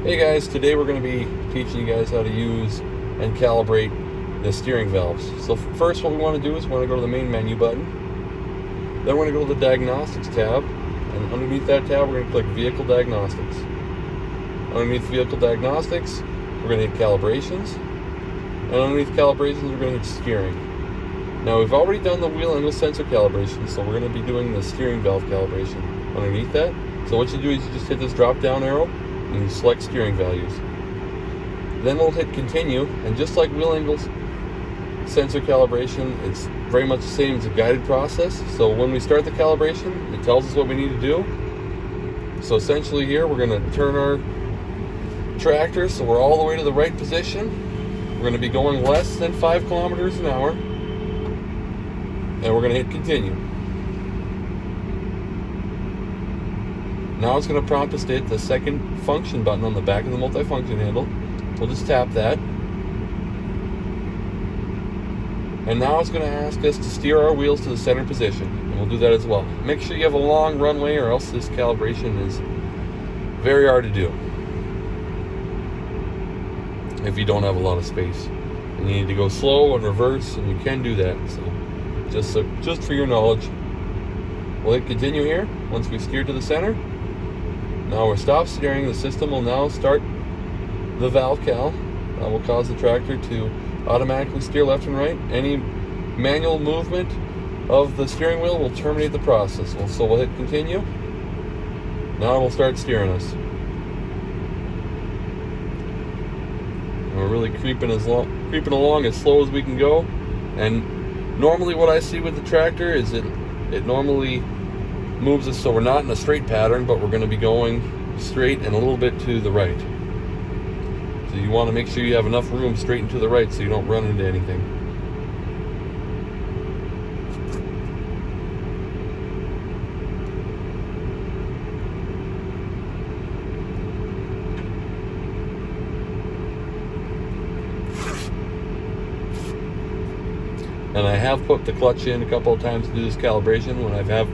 Hey guys, today we're going to be teaching you guys how to use and calibrate the steering valves. So first what we want to do is we want to go to the main menu button. Then we're going to go to the Diagnostics tab, and underneath that tab we're going to click Vehicle Diagnostics. Underneath Vehicle Diagnostics we're going to hit Calibrations, and underneath Calibrations we're going to hit Steering. Now we've already done the wheel angle sensor calibration, so we're going to be doing the steering valve calibration underneath that. So what you do is you just hit this drop down arrow and you select steering values. Then we'll hit continue, and just like wheel angles sensor calibration, it's very much the same as a guided process. So when we start the calibration, it tells us what we need to do. So essentially here we're going to turn our tractor so we're all the way to the right position. We're going to be going less than 5 kilometers an hour, and we're going to hit continue. Now it's going to prompt us to hit the second function button on the back of the multifunction handle. We'll just tap that. And now it's going to ask us to steer our wheels to the center position. And we'll do that as well. Make sure you have a long runway, or else this calibration is very hard to do if you don't have a lot of space. And you need to go slow and reverse, and you can do that. So just for your knowledge, we'll hit continue here. Once we steer to the center, now we're stop steering. The system will now start the valve cal. That will cause the tractor to automatically steer left and right. Any manual movement of the steering wheel will terminate the process. So we'll hit continue. Now it will start steering us. And we're really creeping along as slow as we can go. And normally what I see with the tractor is it normally moves us so we're not in a straight pattern, but we're going to be going straight and a little bit to the right. So you want to make sure you have enough room straight and to the right so you don't run into anything. And I have put the clutch in a couple of times to do this calibration when I have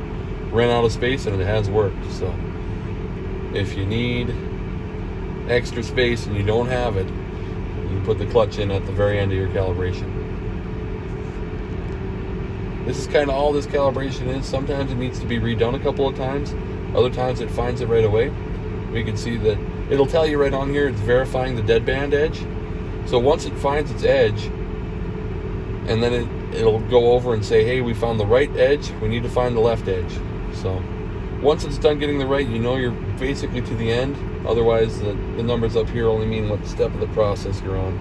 ran out of space, and it has worked. So if you need extra space and you don't have it, you put the clutch in at the very end of your calibration. This is kind of all this calibration is. Sometimes it needs to be redone a couple of times. Other times it finds it right away. We can see that it'll tell you right on here it's verifying the deadband edge. So once it finds its edge, and then it'll go over and say, hey, we found the right edge, we need to find the left edge. So once it's done getting the right, you know you're basically to the end. Otherwise the numbers up here only mean what step of the process you're on.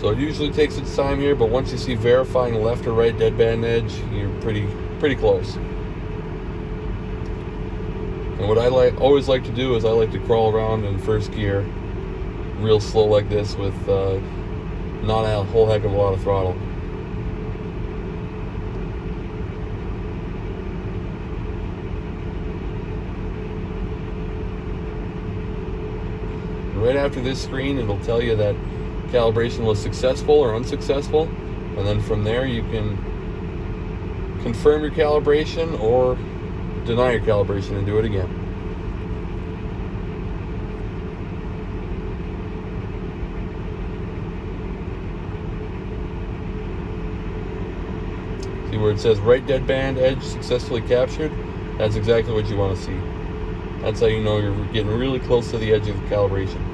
So it usually takes its time here, but once you see verifying left or right deadband edge, you're pretty close. And what I always like to do is I like to crawl around in first gear real slow like this with not a whole heck of a lot of throttle. Right after this screen, it'll tell you that calibration was successful or unsuccessful, and then from there you can confirm your calibration or deny your calibration and do it again. See where it says right deadband edge successfully captured? That's exactly what you want to see. That's how you know you're getting really close to the edge of the calibration.